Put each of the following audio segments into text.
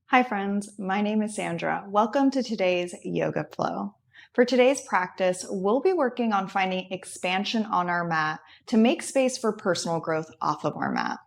Hi friends, my name is Sandra. Welcome to today's Yoga Flow. For today's practice, we'll be working on finding expansion on our mat to make space for personal growth off of our mat.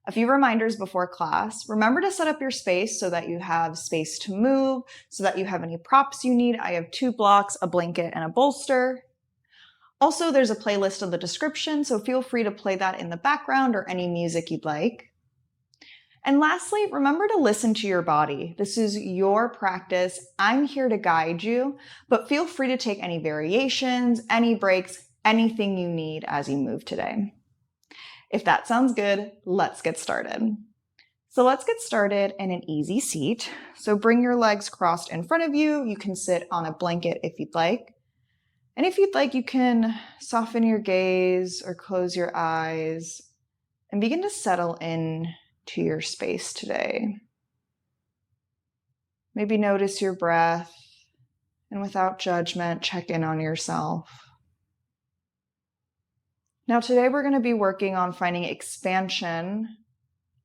A few reminders before class. Remember to set up your space so that you have space to move, so that you have any props you need. I have 2 blocks, a blanket, and a bolster. Also, there's a playlist in the description, so feel free to play that in the background or any music you'd like. And lastly, remember to listen to your body. This is your practice. I'm here to guide you, but feel free to take any variations, any breaks, anything you need as you move today. If that sounds good, let's get started. So let's get started in an easy seat. So bring your legs crossed in front of you. You can sit on a blanket if you'd like. And if you'd like, you can soften your gaze or close your eyes and begin to settle in to your space today. Maybe notice your breath and without judgment, check in on yourself. Now today we're going to be working on finding expansion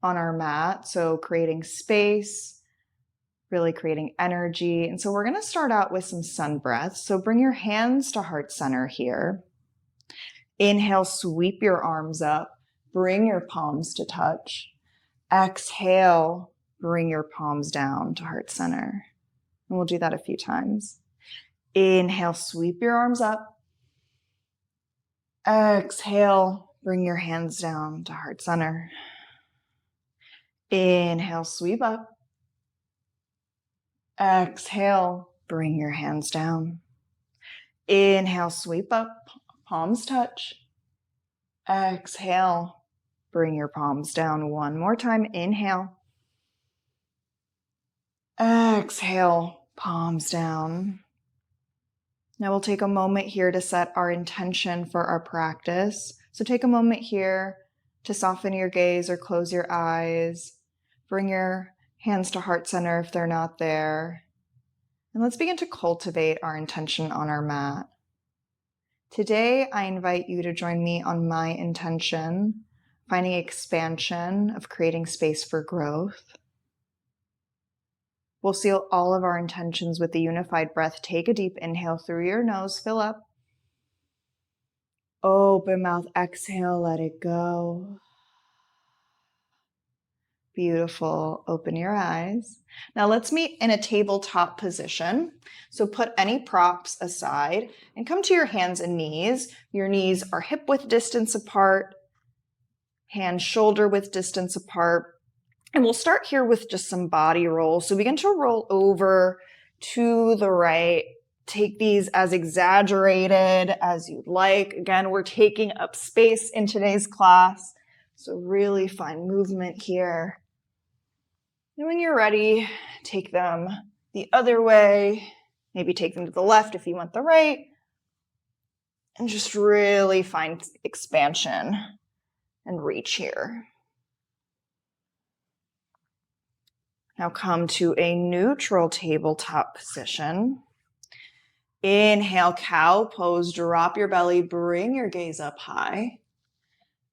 on our mat. So creating space, really creating energy. And so we're going to start out with some sun breaths. So bring your hands to heart center here. Inhale, sweep your arms up. Bring your palms to touch. Exhale, bring your palms down to heart center. And we'll do that a few times. Inhale, sweep your arms up. Exhale, bring your hands down to heart center. Inhale, sweep up. Exhale, bring your hands down. Inhale, sweep up, palms touch. Exhale, bring your palms down one more time. Inhale. Exhale, palms down. Now we'll take a moment here to set our intention for our practice. So take a moment here to soften your gaze or close your eyes. Bring your hands to heart center if they're not there. And let's begin to cultivate our intention on our mat. Today, I invite you to join me on my intention, finding expansion of creating space for growth. We'll seal all of our intentions with the unified breath. Take a deep inhale through your nose, fill up. Open mouth, exhale, let it go. Beautiful. Open your eyes. Now let's meet in a tabletop position. So put any props aside and come to your hands and knees. Your knees are hip width distance apart, hands shoulder width distance apart. And we'll start here with just some body rolls. So begin to roll over to the right. Take these as exaggerated as you'd like. Again, we're taking up space in today's class. So really find movement here. And when you're ready, take them the other way. Maybe take them to the left if you want the right. And just really find expansion and reach here. Now come to a neutral tabletop position. Inhale, cow pose, drop your belly, bring your gaze up high.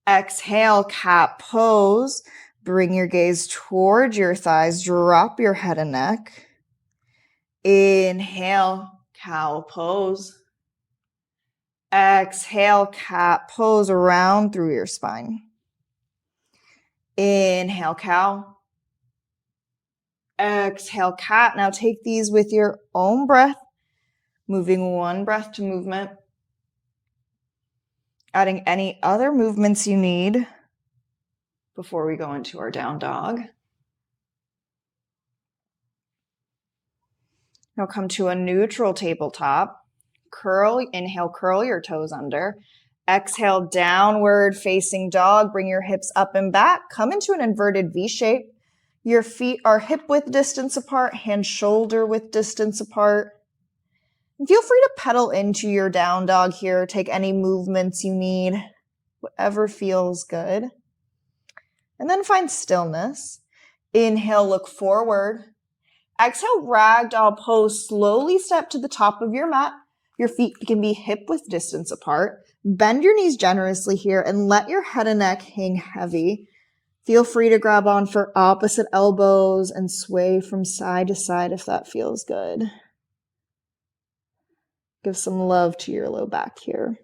Exhale, cat pose, bring your gaze towards your thighs, drop your head and neck. Inhale, cow pose. Exhale, cat pose, around through your spine. Inhale, cow. Exhale, cat. Now take these with your own breath, moving one breath to movement. Adding any other movements you need before we go into our down dog. Now come to a neutral tabletop. Inhale, curl your toes under. Exhale, downward facing dog. Bring your hips up and back. Come into an inverted V shape. Your feet are hip width distance apart, hands shoulder width distance apart. And feel free to pedal into your down dog here. Take any movements you need, whatever feels good. And then find stillness. Inhale, look forward. Exhale, ragdoll pose. Slowly step to the top of your mat. Your feet can be hip width distance apart. Bend your knees generously here and let your head and neck hang heavy. Feel free to grab on for opposite elbows and sway from side to side if that feels good. Give some love to your low back here.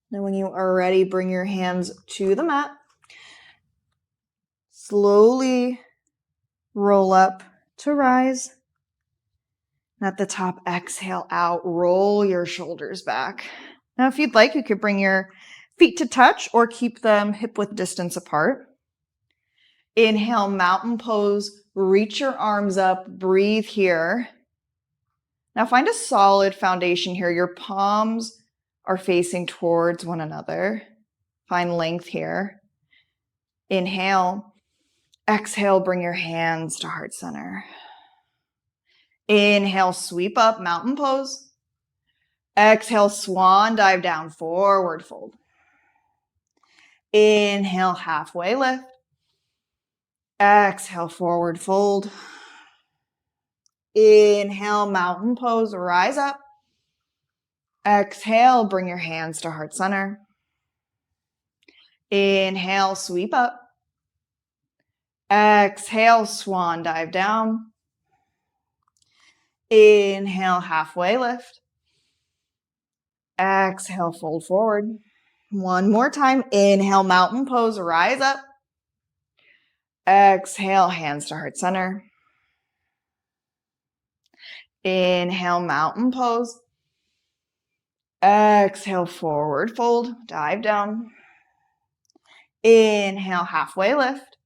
Now when you are ready, bring your hands to the mat. Slowly roll up to rise. And at the top, exhale out, roll your shoulders back. Now if you'd like, you could bring your feet to touch or keep them hip-width distance apart. Inhale, mountain pose, reach your arms up, breathe here. Now find a solid foundation here. Your palms are facing towards one another. Find length here. Inhale, exhale, bring your hands to heart center. Inhale, sweep up, mountain pose. Exhale, swan dive down, forward fold. Inhale, halfway lift. Exhale, forward fold. Inhale, mountain pose, rise up. Exhale, bring your hands to heart center. Inhale, sweep up. Exhale, swan dive down. Inhale, halfway lift. Exhale, fold forward. One more time. Inhale, mountain pose, rise up. Exhale, hands to heart center. Inhale, mountain pose. Exhale, forward fold, dive down. Inhale, halfway lift.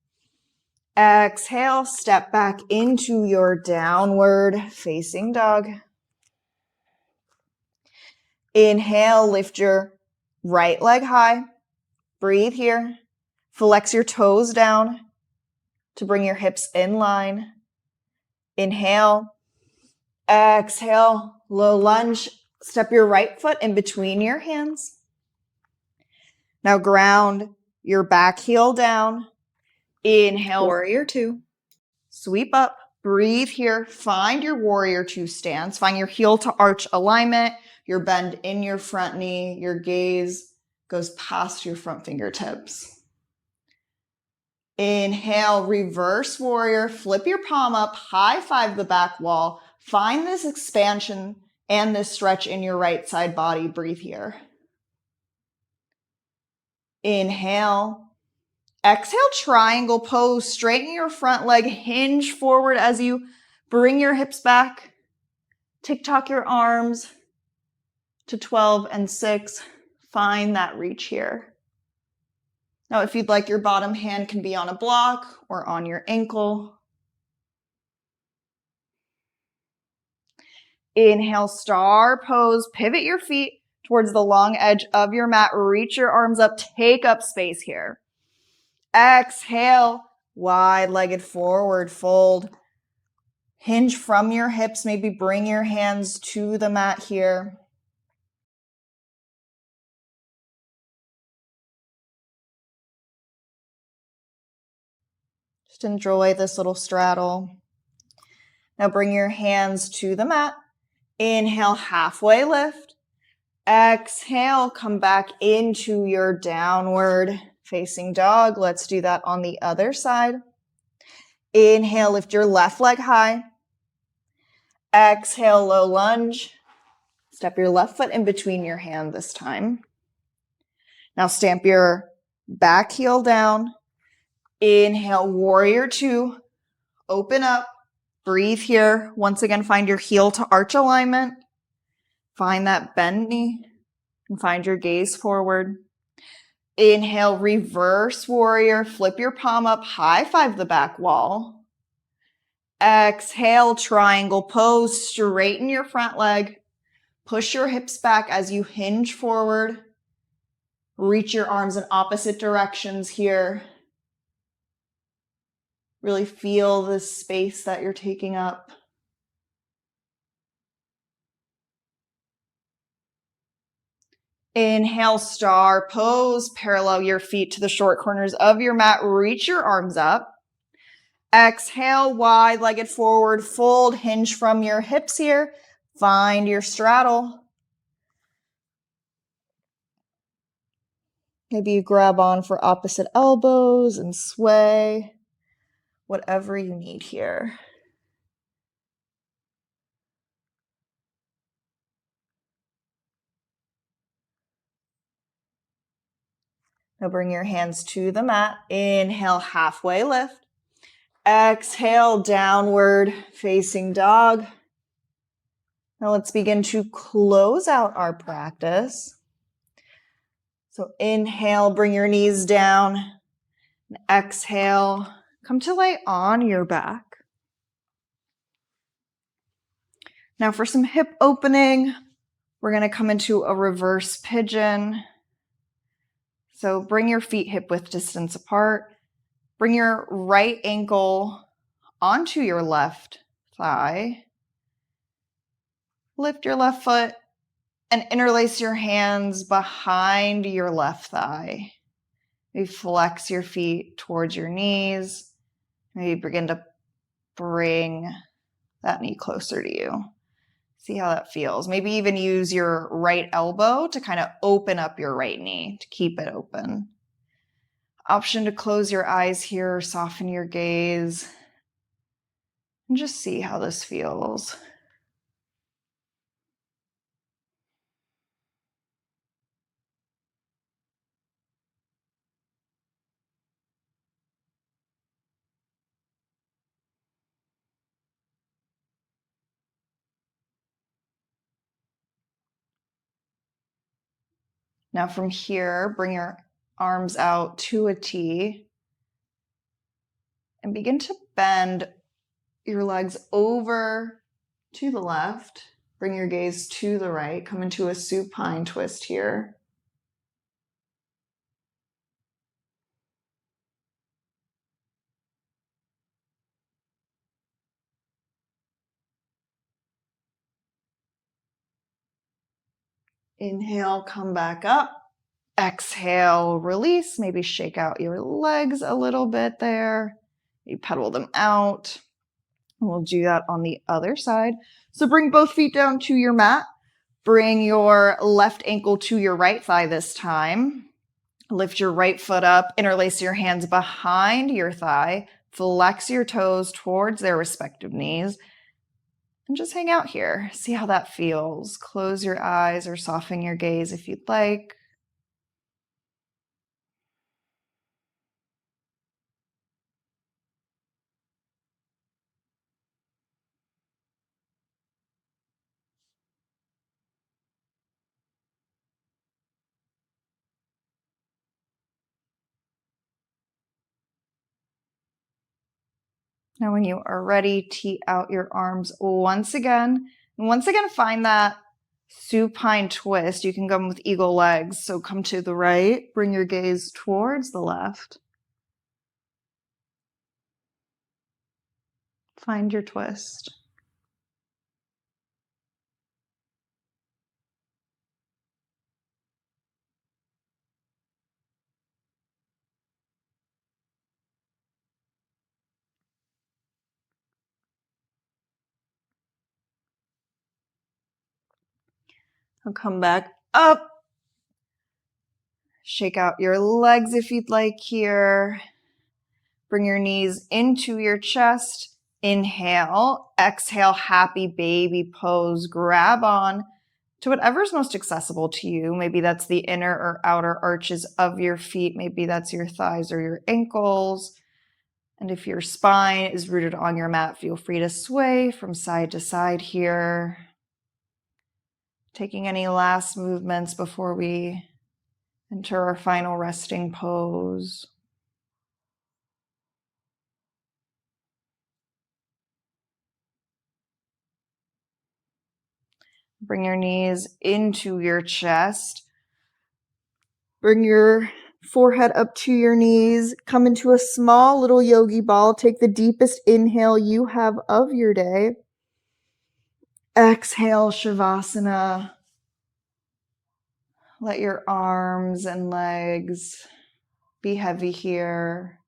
Exhale, step back into your downward facing dog. Inhale, lift your right leg high. Breathe here. Flex your toes down to bring your hips in line. Inhale. Exhale, low lunge. Step your right foot in between your hands. Now ground your back heel down. Inhale, warrior two. Sweep up, breathe here. Find your warrior two stance. Find your heel to arch alignment, your bend in your front knee, your gaze goes past your front fingertips. Inhale, reverse warrior, flip your palm up, high five the back wall. Find this expansion and this stretch in your right side body. Breathe here. Inhale. Exhale, triangle pose. Straighten your front leg, hinge forward as you bring your hips back. Tick-tock your arms to 12 and 6. Find that reach here. Now, if you'd like, your bottom hand can be on a block or on your ankle. Inhale, star pose. Pivot your feet towards the long edge of your mat. Reach your arms up. Take up space here. Exhale, wide-legged forward fold. Hinge from your hips. Maybe bring your hands to the mat here. Just enjoy this little straddle. Now bring your hands to the mat. Inhale, halfway lift. Exhale, come back into your downward facing dog. Let's do that on the other side. Inhale, lift your left leg high. Exhale, low lunge. Step your left foot in between your hand this time. Now stamp your back heel down. Inhale, warrior two. Open up. Breathe here. Once again, find your heel to arch alignment. Find that bend knee and find your gaze forward. Inhale, reverse warrior. Flip your palm up. High five the back wall. Exhale, triangle pose. Straighten your front leg. Push your hips back as you hinge forward. Reach your arms in opposite directions here. Really feel the space that you're taking up. Inhale, star pose. Parallel your feet to the short corners of your mat. Reach your arms up. Exhale, wide-legged forward fold. Hinge from your hips here. Find your straddle. Maybe you grab on for opposite elbows and sway, whatever you need here. Now bring your hands to the mat. Inhale, halfway lift. Exhale, downward facing dog. Now let's begin to close out our practice. So inhale, bring your knees down. And exhale, come to lay on your back. Now for some hip opening, we're going to come into a reverse pigeon. So bring your feet hip width distance apart. Bring your right ankle onto your left thigh. Lift your left foot and interlace your hands behind your left thigh. Maybe flex your feet towards your knees. Maybe begin to bring that knee closer to you. See how that feels. Maybe even use your right elbow to kind of open up your right knee to keep it open. Option to close your eyes here, soften your gaze, and just see how this feels. Now from here, bring your arms out to a T and begin to bend your legs over to the left. Bring your gaze to the right. Come into a supine twist here. Inhale, come back up. Exhale, release. Maybe shake out your legs a little bit there. You pedal them out. And we'll do that on the other side. So bring both feet down to your mat. Bring your left ankle to your right thigh this time. Lift your right foot up. Interlace your hands behind your thigh. Flex your toes towards their respective knees. And just hang out here. See how that feels. Close your eyes or soften your gaze if you'd like. Now when you are ready, tee out your arms once again. And once again, find that supine twist. You can come with eagle legs. So come to the right, bring your gaze towards the left. Find your twist. I'll come back up. Shake out your legs if you'd like here. Bring your knees into your chest. Inhale, exhale, happy baby pose. Grab on to whatever's most accessible to you. Maybe that's the inner or outer arches of your feet. Maybe that's your thighs or your ankles. And if your spine is rooted on your mat, feel free to sway from side to side here. Taking any last movements before we enter our final resting pose. Bring your knees into your chest. Bring your forehead up to your knees. Come into a small little yogi ball. Take the deepest inhale you have of your day. Exhale, Shavasana. Let your arms and legs be heavy here.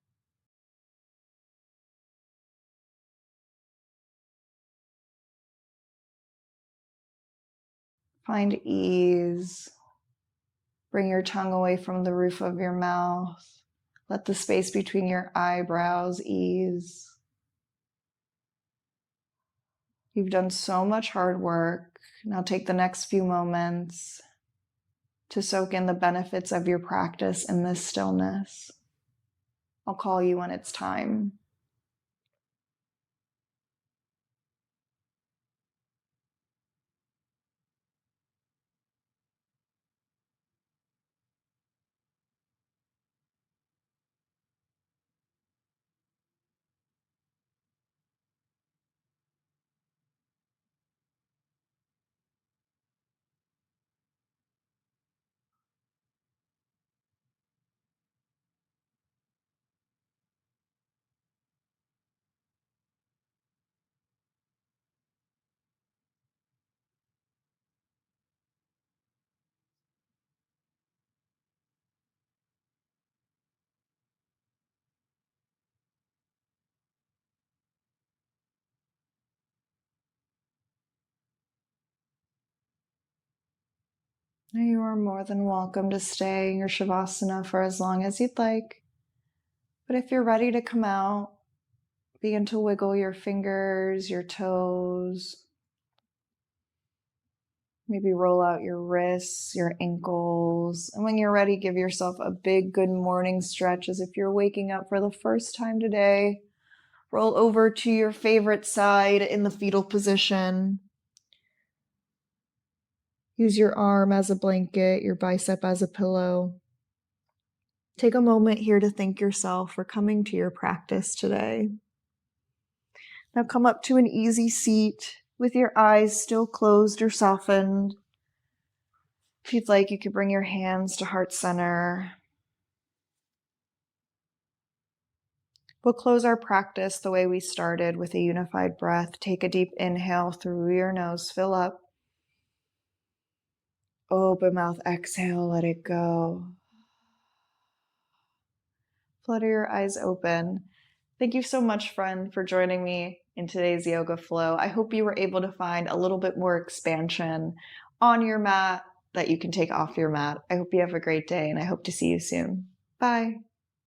Find ease. Bring your tongue away from the roof of your mouth. Let the space between your eyebrows ease. You've done so much hard work. Now take the next few moments to soak in the benefits of your practice in this stillness. I'll call you when it's time. You are more than welcome to stay in your Shavasana for as long as you'd like. But if you're ready to come out, begin to wiggle your fingers, your toes. Maybe roll out your wrists, your ankles. And when you're ready, give yourself a big good morning stretch as if you're waking up for the first time today. Roll over to your favorite side in the fetal position. Use your arm as a blanket, your bicep as a pillow. Take a moment here to thank yourself for coming to your practice today. Now come up to an easy seat with your eyes still closed or softened. If you'd like, you could bring your hands to heart center. We'll close our practice the way we started with a unified breath. Take a deep inhale through your nose, fill up. Open mouth, exhale, let it go. Flutter your eyes open. Thank you so much, friend, for joining me in today's yoga flow. I hope you were able to find a little bit more expansion on your mat that you can take off your mat. I hope you have a great day, and I hope to see you soon. Bye.